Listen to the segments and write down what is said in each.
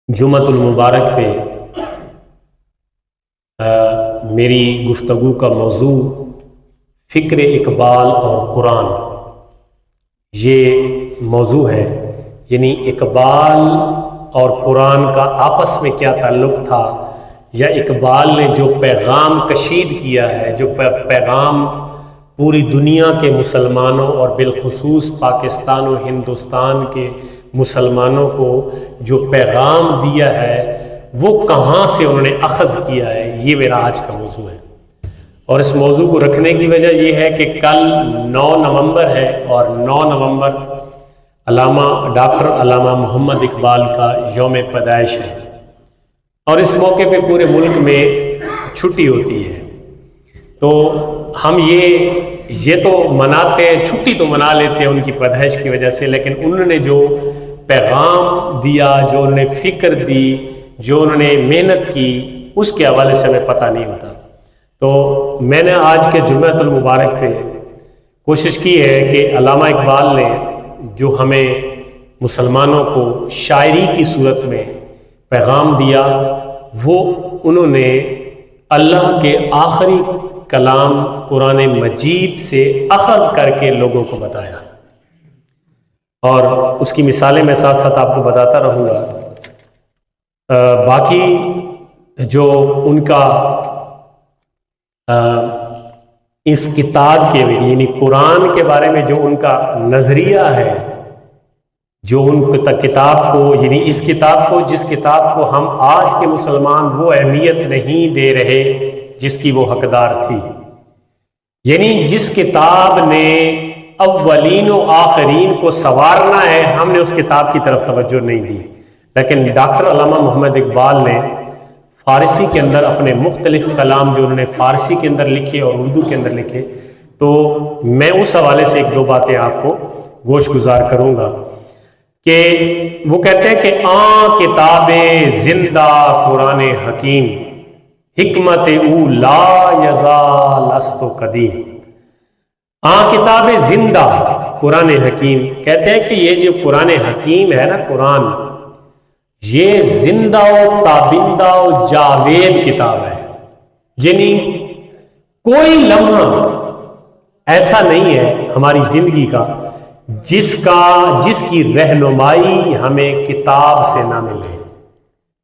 جمعۃ المبارک پہ میری گفتگو کا موضوع فکر اقبال اور قرآن یہ موضوع ہے، یعنی اقبال اور قرآن کا آپس میں کیا تعلق تھا، یا اقبال نے جو پیغام کشید کیا ہے، جو پیغام پوری دنیا کے مسلمانوں اور بالخصوص پاکستان و ہندوستان کے مسلمانوں کو جو پیغام دیا ہے وہ کہاں سے انہوں نے اخذ کیا ہے، یہ میرا آج کا موضوع ہے۔ اور اس موضوع کو رکھنے کی وجہ یہ ہے کہ کل 9 نومبر ہے اور 9 نومبر ڈاکٹر علامہ محمد اقبال کا یوم پیدائش ہے، اور اس موقع پہ پورے ملک میں چھٹی ہوتی ہے۔ تو ہم یہ تو مناتے ہیں، چھٹی تو منا لیتے ہیں ان کی پیدائش کی وجہ سے، لیکن انہوں نے جو پیغام دیا، جو انہوں نے فکر دی، جو انہوں نے محنت کی، اس کے حوالے سے ہمیں پتہ نہیں ہوتا۔ تو میں نے آج کے جمعۃ المبارک پہ کوشش کی ہے کہ علامہ اقبال نے جو ہمیں مسلمانوں کو شاعری کی صورت میں پیغام دیا، وہ انہوں نے اللہ کے آخری کلام قرآن مجید سے اخذ کر کے لوگوں کو بتایا، اور اس کی مثالیں میں ساتھ ساتھ آپ کو بتاتا رہوں گا۔ باقی جو ان کا اس کتاب کے یعنی قرآن کے بارے میں جو ان کا نظریہ ہے، جو ان کتاب کو یعنی اس کتاب کو جس کتاب کو ہم آج کے مسلمان وہ اہمیت نہیں دے رہے جس کی وہ حقدار تھی، یعنی جس کتاب نے اولین و آخرین کو سنوارنا ہے، ہم نے اس کتاب کی طرف توجہ نہیں دی۔ لیکن ڈاکٹر علامہ محمد اقبال نے فارسی کے اندر اپنے مختلف کلام جو انہوں نے فارسی کے اندر لکھے اور اردو کے اندر لکھے، تو میں اس حوالے سے 1-2 باتیں آپ کو گوش گزار کروں گا کہ وہ کہتے ہیں کہ کتاب زندہ قرآن حکیم، حکمت او لا یزال است قدیم۔ کتاب زندہ قرآن حکیم، کہتے ہیں کہ یہ جو قرآن حکیم ہے نا، قرآن یہ زندہ و تابندہ و جاوید کتاب ہے، یعنی کوئی لمحہ ایسا نہیں ہے ہماری زندگی کا جس کی رہنمائی ہمیں کتاب سے نہ ملے،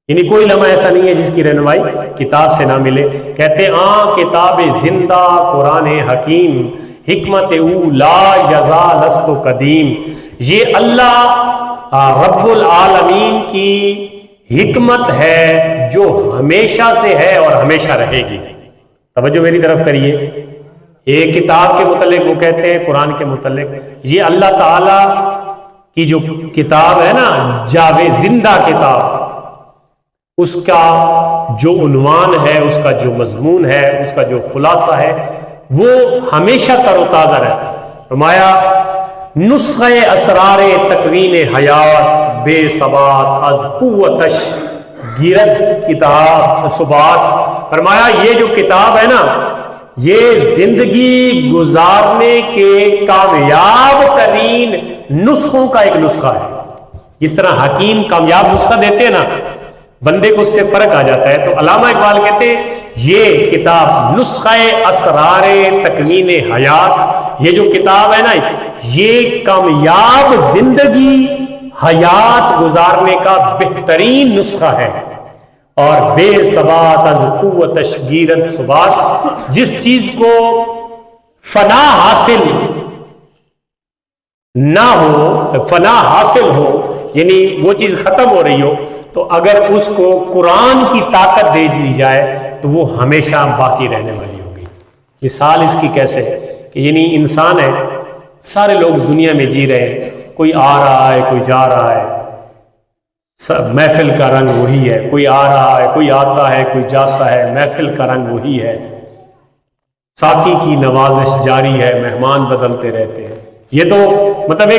یعنی کوئی لمحہ ایسا نہیں ہے جس کی رہنمائی کتاب سے نہ ملے۔ کہتے کتاب زندہ قرآن حکیم، حکمت او لا یزال است قدیم، یہ اللہ رب العالمین کی حکمت ہے جو ہمیشہ سے ہے اور ہمیشہ رہے گی۔ توجہ میری طرف کریے، ایک کتاب کے متعلق وہ کہتے ہیں، قرآن کے متعلق، یہ اللہ تعالی کی جو کتاب ہے نا، جاوید زندہ کتاب، اس کا جو عنوان ہے، اس کا جو مضمون ہے، اس کا جو خلاصہ ہے، وہ ہمیشہ تر و تازہ رہتا ہے۔ فرمایا نسخہ اسرار تکوین حیات بے ثبات از قوتش گیرد کتاب ثبات۔ فرمایا یہ جو کتاب ہے نا، یہ زندگی گزارنے کے کامیاب ترین نسخوں کا ایک نسخہ ہے۔ جس طرح حکیم کامیاب نسخہ دیتے ہیں نا، بندے کو اس سے فرق آ جاتا ہے، تو علامہ اقبال کہتے ہیں یہ کتاب نسخہ اسرار تکوین حیات، یہ جو کتاب ہے نا، یہ کامیاب زندگی حیات گزارنے کا بہترین نسخہ ہے۔ اور بے ثبات از قوت گیرت ثبات، جس چیز کو فنا حاصل نہ ہو، فنا حاصل ہو، یعنی وہ چیز ختم ہو رہی ہو، تو اگر اس کو قرآن کی طاقت دے دی جائے تو وہ ہمیشہ باقی رہنے والی ہوگی۔ مثال اس کی کیسے کہ یعنی انسان ہے، سارے لوگ دنیا میں جی رہے ہیں، کوئی آ رہا ہے، کوئی جا رہا ہے، محفل کا رنگ وہی ہے، کوئی آ رہا ہے، کوئی آتا ہے، کوئی جاتا ہے، محفل کا رنگ وہی ہے، ساقی کی نوازش جاری ہے، مہمان بدلتے رہتے ہیں۔ یہ تو مطلب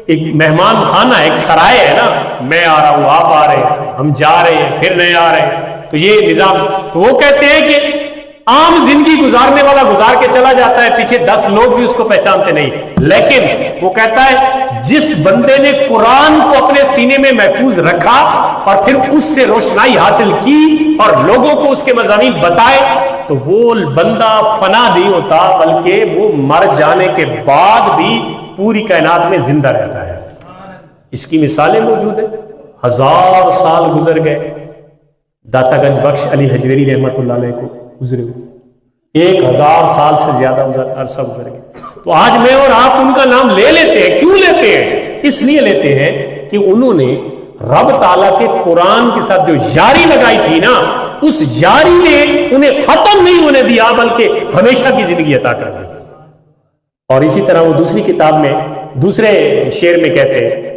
ایک مہمان خانہ، ایک سرائے ہے نا، میں آ رہا ہوں، آپ آ رہے ہیں، ہم جا رہے ہیں، پھر نئے آ رہے ہیں، تو یہ نظام۔ تو وہ کہتے ہیں کہ عام زندگی گزارنے والا گزار کے چلا جاتا ہے، پیچھے 10 لوگ بھی اس کو پہچانتے نہیں، لیکن وہ کہتا ہے جس بندے نے قرآن کو اپنے سینے میں محفوظ رکھا اور پھر اس سے روشنائی حاصل کی اور لوگوں کو اس کے مضامین بتائے، تو وہ بندہ فنا نہیں ہوتا، بلکہ وہ مر جانے کے بعد بھی پوری کائنات میں زندہ رہتا ہے۔ اس کی مثالیں موجود ہیں، 1000 سال گزر گئے، داتا گنج بخش علی حجویری رحمۃ اللہ علیہ کو گزرے ہوئے 1000 سال سے زیادہ عرصہ گزر گئے، تو آج میں اور آپ ان کا نام لے لیتے ہیں۔ کیوں لیتے ہیں؟ اس لیے لیتے ہیں کہ انہوں نے رب تعالیٰ کے قرآن کے ساتھ جو یاری لگائی تھی نا، اس یاری نے انہیں ختم نہیں ہونے دیا بلکہ ہمیشہ کی زندگی عطا کر دی۔ اور اسی طرح وہ دوسری کتاب میں دوسرے شعر میں کہتے ہیں،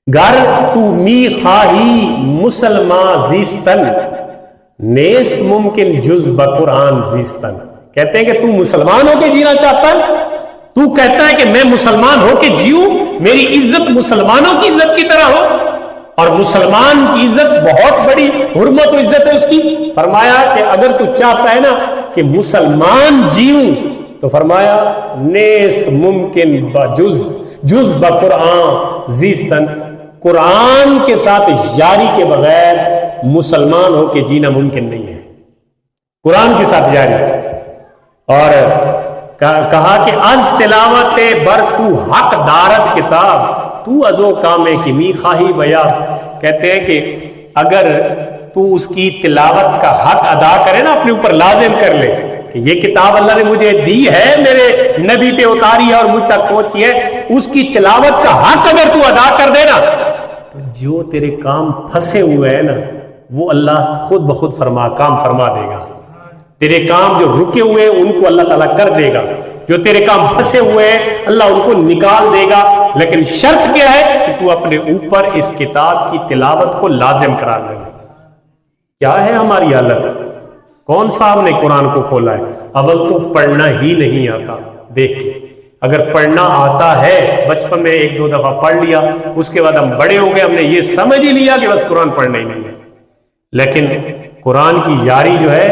گر تو می خواہی مسلمان زیستن نیست ممکن جز بقرآن زیستن۔ کہتے ہیں کہ تو مسلمان ہو کے جینا چاہتا ہے، تو کہتا ہے کہ میں مسلمان ہو کے جیوں، میری عزت مسلمانوں کی عزت کی طرح ہو، اور مسلمان کی عزت بہت بڑی حرمت و عزت ہے اس کی۔ فرمایا کہ اگر تو چاہتا ہے نا کہ مسلمان جیوں، تو فرمایا نیست ممکن جز بقرآن زیستن، قرآن کے ساتھ یاری کے بغیر مسلمان ہو کے جینا ممکن نہیں ہے، قرآن کے ساتھ یاری۔ اور کہا کہ از تلاوت بر تو حق دارت کتاب تو ازو کامے کی می خواہی بیاب۔ کہتے ہیں کہ اگر تو اس کی تلاوت کا حق ادا کرے نا، اپنے اوپر لازم کر لے کہ یہ کتاب اللہ نے مجھے دی ہے، میرے نبی پہ اتاری ہے اور مجھ تک پہنچی ہے، اس کی تلاوت کا حق اگر تو ادا کر دے نا، تو جو تیرے کام پھنسے ہوئے ہیں نا، وہ اللہ خود بخود کام فرما دے گا۔ تیرے کام جو رکے ہوئے ہیں ان کو اللہ تعالیٰ کر دے گا، جو تیرے کام پھنسے ہوئے ہیں اللہ ان کو نکال دے گا۔ لیکن شرط کیا ہے کہ تو اپنے اوپر اس کتاب کی تلاوت کو لازم کرا لے۔ کیا ہے ہماری حالت؟ کون سا ہم نے قرآن کو کھولا ہے؟ اول تو پڑھنا ہی نہیں آتا۔ دیکھ کے اگر پڑھنا آتا ہے، بچپن میں 1-2 دفعہ پڑھ لیا، اس کے بعد ہم بڑے ہو گئے، ہم نے یہ سمجھ ہی لیا کہ بس قرآن پڑھنا ہی نہیں ہے۔ لیکن قرآن کی یاری جو ہے،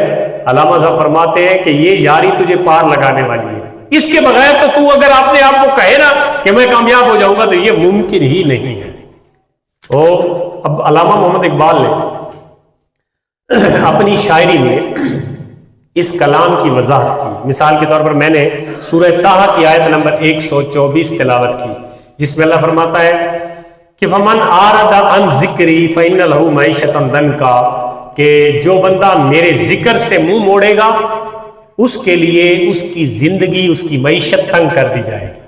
علامہ صاحب فرماتے ہیں کہ یہ یاری تجھے پار لگانے والی ہے، اس کے بغیر تو اگر اپنے آپ کو کہے نا کہ میں کامیاب ہو جاؤں گا، تو یہ ممکن ہی نہیں ہے۔ اب علامہ محمد اقبال نے اپنی شاعری میں اس کلام کی وضاحت کی۔ مثال کے طور پر میں نے سورہ طٰہٰ کی آیت نمبر 124 تلاوت کی، جس میں اللہ فرماتا ہے کہ فَمَنْ أَعْرَضَ عَنْ ذِكْرِي فَإِنَّ لَهُ مَعِيشَةً ضَنْكًا، کہ جو بندہ میرے ذکر سے منہ موڑے گا، اس کے لیے اس کی زندگی، اس کی معیشت تنگ کر دی جائے گی۔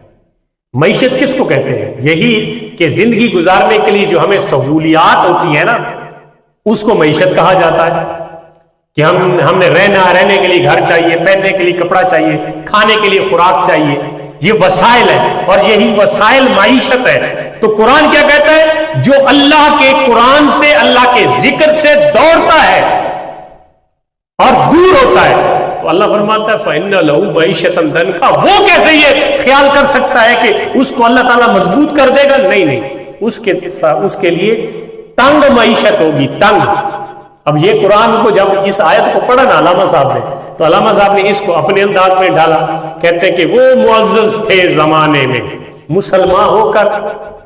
معیشت کس کو کہتے ہیں؟ یہی کہ زندگی گزارنے کے لیے جو ہمیں سہولیات ہوتی ہیں نا، اس کو معیشت کہا جاتا ہے۔ کہ ہم نے رہنے کے لیے گھر چاہیے، پہننے کے لیے کپڑا چاہیے، کھانے کے لیے خوراک چاہیے، یہ وسائل ہے، اور یہی وسائل معیشت ہے۔ تو قرآن کیا کہتا ہے؟ جو اللہ کے قرآن سے، اللہ کے ذکر سے دوڑتا ہے اور دور ہوتا ہے، تو اللہ فرماتا ہے فَإِنَّ لَهُ مَعِيشَةً ضَنْكًا۔ وہ کیسے یہ خیال کر سکتا ہے کہ اس کو اللہ تعالیٰ مضبوط کر دے گا؟ نہیں، اس کے لیے تنگ معیشت ہوگی، تنگ۔ اب یہ قرآن کو جب اس آیت کو پڑھا نا علامہ صاحب نے، تو علامہ صاحب نے اس کو اپنے انداز میں ڈالا۔ کہتے ہیں کہ وہ معزز تھے زمانے میں مسلمان ہو کر،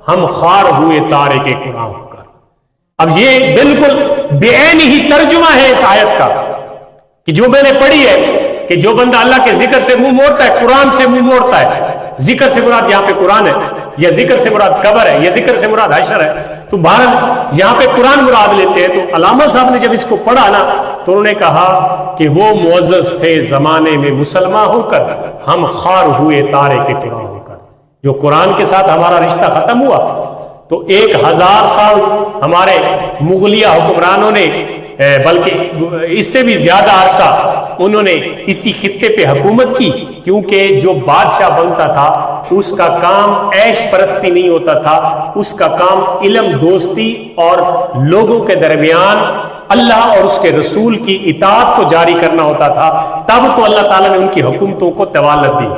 ہم خوار ہوئے تارک قرآن ہو کر۔ اب یہ بالکل بے عین ہی ترجمہ ہے اس آیت کا کہ جو میں نے پڑھی ہے، کہ جو بندہ اللہ کے ذکر سے منہ موڑتا ہے، قرآن سے منہ موڑتا ہے، ذکر سے مراد یہاں پہ قرآن ہے، یا ذکر سے مراد قبر ہے، یا ذکر سے مراد حشر ہے، تو بہرحال یہاں پہ قرآن مراد لیتے ہیں۔ تو علامہ صاحب نے جب اس کو پڑھا نا، تو انہوں نے کہا کہ وہ معزز تھے زمانے میں مسلمان ہو کر، ہم خوار ہوئے تارک قرآن ہو کر۔ جو قرآن کے ساتھ ہمارا رشتہ ختم ہوا، تو 1000 سال ہمارے مغلیہ حکمرانوں نے، بلکہ اس سے بھی زیادہ عرصہ انہوں نے اسی خطے پہ حکومت کی، کیونکہ جو بادشاہ بنتا تھا اس کا کام عیش پرستی نہیں ہوتا تھا، اس کا کام علم دوستی اور لوگوں کے درمیان اللہ اور اس کے رسول کی اطاعت کو جاری کرنا ہوتا تھا۔ تب تو اللہ تعالیٰ نے ان کی حکومتوں کو طوالت دی۔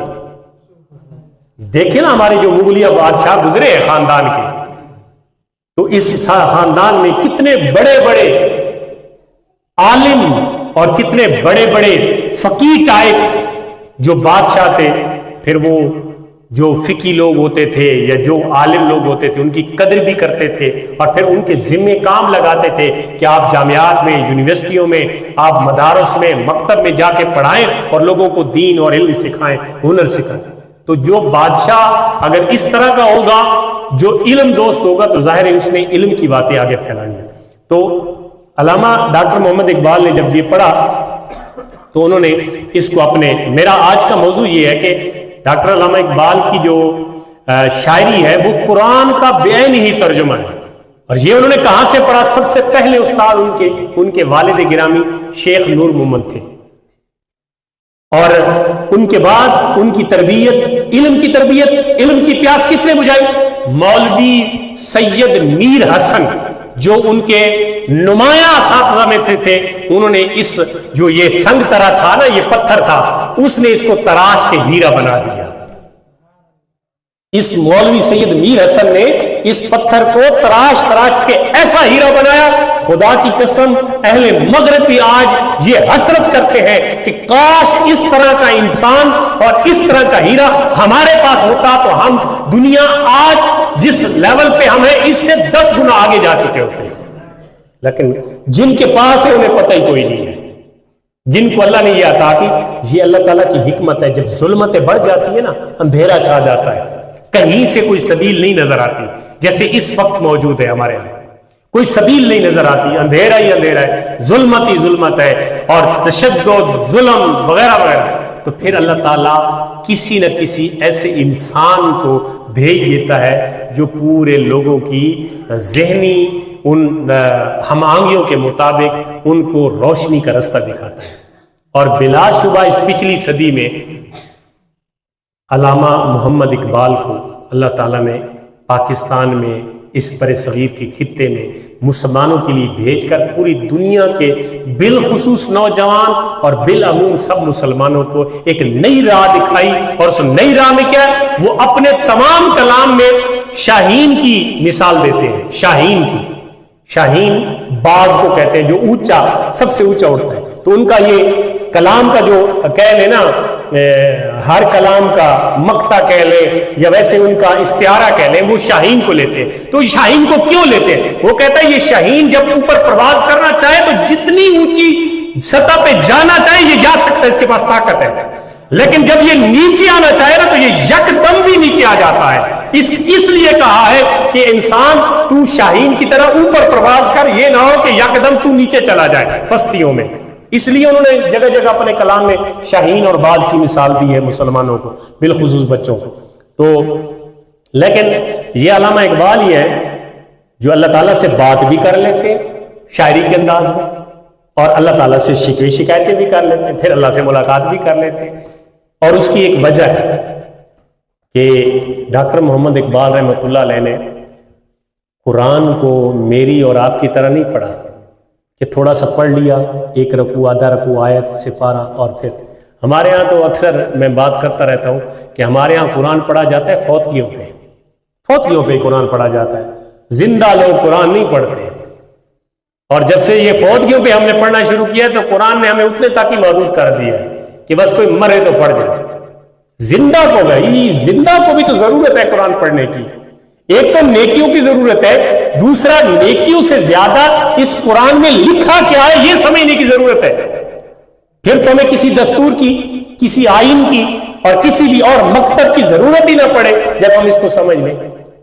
دیکھیں نا ہمارے جو مغلیہ بادشاہ گزرے ہیں خاندان کے، تو اس خاندان میں کتنے بڑے بڑے عالم اور کتنے بڑے بڑے فقیہ ٹائپ جو بادشاہ تھے، پھر وہ جو فقی لوگ ہوتے تھے یا جو عالم لوگ ہوتے تھے ان کی قدر بھی کرتے تھے، اور پھر ان کے ذمے کام لگاتے تھے کہ آپ جامعات میں، یونیورسٹیوں میں، آپ مدارس میں، مکتب میں جا کے پڑھائیں اور لوگوں کو دین اور علم سکھائیں، ہنر سکھائیں۔ تو جو بادشاہ اگر اس طرح کا ہوگا، جو علم دوست ہوگا، تو ظاہر ہے اس نے علم کی باتیں آگے پھیلانی ہیں۔ تو علامہ ڈاکٹر محمد اقبال نے جب یہ پڑھا تو انہوں نے اس کو میرا آج کا موضوع یہ ہے کہ ڈاکٹر علامہ اقبال کی جو شاعری ہے وہ قرآن کا بعین ہی ترجمہ ہے، اور یہ انہوں نے کہاں سے پڑھا؟ سب سے پہلے استاد ان کے والد گرامی شیخ نور محمد تھے، اور ان کے بعد ان کی تربیت، علم کی پیاس کس نے بجھائی؟ مولوی سید میر حسن، جو ان کے نمایاں اساتذہ میں تھے، انہوں نے جو یہ سنگ طرح تھا نا، یہ پتھر تھا، اس نے اس کو تراش کے ہیرا بنا دیا۔ اس مولوی سید میر حسن نے اس پتھر کو تراش کے ایسا ہیرا بنایا، خدا کی قسم اہل مغرب بھی آج یہ حسرت کرتے ہیں کہ کاش اس طرح کا انسان اور اس طرح کا ہیرا ہمارے پاس ہوتا تو ہم دنیا آج جس لیول پہ ہم ہیں اس سے 10 گنا آگے جا چکے ہوتے ہیں۔ لیکن جن کے پاس ہے انہیں پتہ ہی کوئی نہیں ہے، جن کو اللہ نے یہ عطا کی۔ یہ اللہ تعالیٰ کی حکمت ہے، جب ظلمتیں بڑھ جاتی ہے نا، اندھیرا چھا جاتا ہے، کہیں سے کوئی سبیل نہیں نظر آتی، جیسے اس وقت موجود ہے ہمارے یہاں، کوئی سبیل نہیں نظر آتی، اندھیرا ہی اندھیرا ہے، ظلمت ہی ظلمت ہے، اور تشدد، ظلم وغیرہ وغیرہ۔ تو پھر اللہ تعالیٰ کسی نہ کسی ایسے انسان کو بھیج دیتا ہے جو پورے لوگوں کی ذہنی ان ہم آہنگیوں کے مطابق ان کو روشنی کا رستہ دکھاتا ہے۔ اور بلا شبہ اس پچھلی صدی میں علامہ محمد اقبال کو اللہ تعالیٰ نے پاکستان میں اس برصغیر کے خطے میں مسلمانوں کے لیے بھیج کر پوری دنیا کے بالخصوص نوجوان اور بالعموم سب مسلمانوں کو ایک نئی راہ دکھائی۔ اور اس نئی راہ میں کیا ہے؟ وہ اپنے تمام کلام میں شاہین کی مثال دیتے ہیں۔ شاہین باز کو کہتے ہیں جو اونچا، سب سے اونچا اڑتا ہے۔ تو ان کا یہ کلام کا جو کہہ لیں نا، ہر کلام کا مقطع کہہ لیں یا ویسے ان کا استعارہ کہہ لیں، وہ شاہین کو لیتے ہیں۔ تو شاہین کو کیوں لیتے ہیں؟ وہ کہتا ہے یہ شاہین جب اوپر پرواز کرنا چاہے تو جتنی اونچی سطح پہ جانا چاہے یہ جا سکتا ہے، اس کے پاس طاقت ہے، لیکن جب یہ نیچے آنا چاہے نا تو یہ یکدم بھی نیچے آ جاتا ہے۔ اس لیے کہا ہے کہ انسان تو شاہین کی طرح اوپر پرواز کر، یہ نہ ہو کہ یکدم تو نیچے چلا جائے پستیوں میں۔ اس لیے انہوں نے جگہ جگہ اپنے کلام میں شاہین اور باز کی مثال دی ہے مسلمانوں کو، بالخصوص بچوں کو۔ تو لیکن یہ علامہ اقبال ہی ہے جو اللہ تعالیٰ سے بات بھی کر لیتے ہیں شاعری کے انداز میں، اور اللہ تعالیٰ سے شکوے شکایتیں بھی کر لیتے ہیں، پھر اللہ سے ملاقات بھی کر لیتے ہیں۔ اور اس کی ایک وجہ ہے کہ ڈاکٹر محمد اقبال رحمۃ اللہ علیہ نے قرآن کو میری اور آپ کی طرح نہیں پڑھا کہ تھوڑا سا پڑھ لیا، ایک رکوع آدھا رکوع آیت سے پارا، اور پھر ہمارے ہاں تو اکثر میں بات کرتا رہتا ہوں کہ ہمارے ہاں قرآن پڑھا جاتا ہے فوتگیوں پہ قرآن پڑھا جاتا ہے، زندہ لوگ قرآن نہیں پڑھتے۔ اور جب سے یہ فوتگیوں پہ ہم نے پڑھنا شروع کیا تو قرآن نے ہمیں اتنے تک ہی محدود کر دیا ہے کہ بس کوئی مرے تو پڑھ جائے۔ زندہ کو بھی تو ضرورت ہے قرآن پڑھنے کی۔ ایک تو نیکیوں کی ضرورت ہے، دوسرا نیکیوں سے زیادہ اس قرآن میں لکھا کیا ہے یہ سمجھنے کی ضرورت ہے۔ پھر تو ہمیں کسی دستور کی، کسی آئین کی اور کسی بھی اور مکتب کی ضرورت ہی نہ پڑے جب ہم اس کو سمجھ لیں۔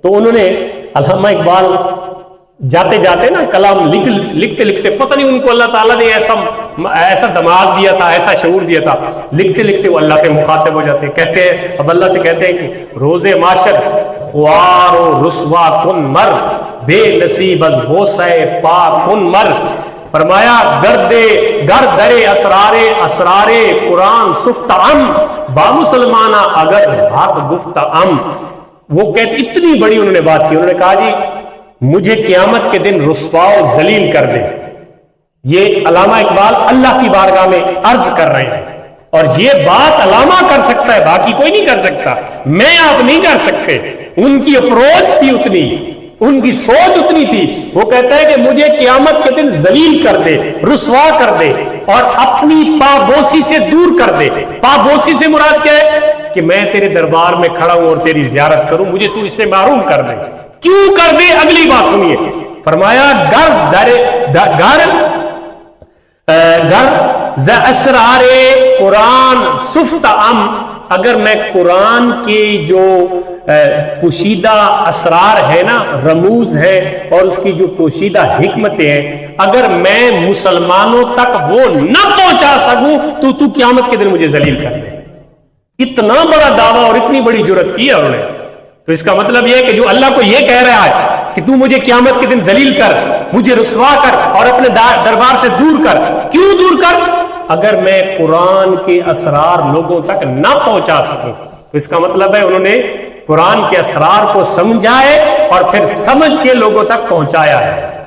تو انہوں نے علامہ اقبال جاتے جاتے نا کلام لکھتے لکھتے پتہ نہیں ان کو اللہ تعالیٰ نے ایسا دماغ دیا تھا، ایسا شعور دیا تھا، لکھتے لکھتے وہ اللہ سے مخاطب ہو جاتے ہیں۔ کہتے ہیں اب اللہ سے کہتے ہیں کہ روز معاشر خوار و رسوا کن مر، بے نصیب از بوسہ پا کن مر۔ فرمایا گر درے اسرارے قرآن سفت ام، با مسلمانہ اگر حق گفت ام۔ وہ کہتے اتنی بڑی انہوں نے بات کی، انہوں نے کہا جی مجھے قیامت کے دن رسوا و ذلیل کر دے۔ یہ علامہ اقبال اللہ کی بارگاہ میں عرض کر رہے ہیں، اور یہ بات علامہ کر سکتا ہے، باقی کوئی نہیں کر سکتا، میں آپ نہیں کر سکتے۔ ان کی اپروچ تھی اتنی، ان کی سوچ اتنی تھی۔ وہ کہتا ہے کہ مجھے قیامت کے دن ذلیل کر دے، رسوا کر دے، اور اپنی پابوسی سے دور کر دے۔ پابوسی سے مراد کیا ہے؟ کہ میں تیرے دربار میں کھڑا ہوں اور تیری زیارت کروں، مجھے تو اس سے محروم کر دے۔ کیوں کر دے؟ اگلی بات سنیے، فرمایا گر ز اسرار قرآن سفت اگر میں قرآن کے جو پوشیدہ اسرار ہے نا، رموز ہے، اور اس کی جو پوشیدہ حکمتیں ہیں، اگر میں مسلمانوں تک وہ نہ پہنچا سکوں تو قیامت کے دن مجھے ذلیل کر دے۔ اتنا بڑا دعویٰ اور اتنی بڑی جرت کی ہے انہوں نے۔ تو اس کا مطلب یہ ہے کہ جو اللہ کو یہ کہہ رہا ہے کہ تو مجھے قیامت کے دن ذلیل کر، مجھے رسوا کر اور اپنے دربار سے دور کر، کیوں دور کر؟ اگر میں قرآن کے اسرار لوگوں تک نہ پہنچا سکوں۔ تو اس کا مطلب ہے انہوں نے قرآن کے اسرار کو سمجھا ہے اور پھر سمجھ کے لوگوں تک پہنچایا ہے۔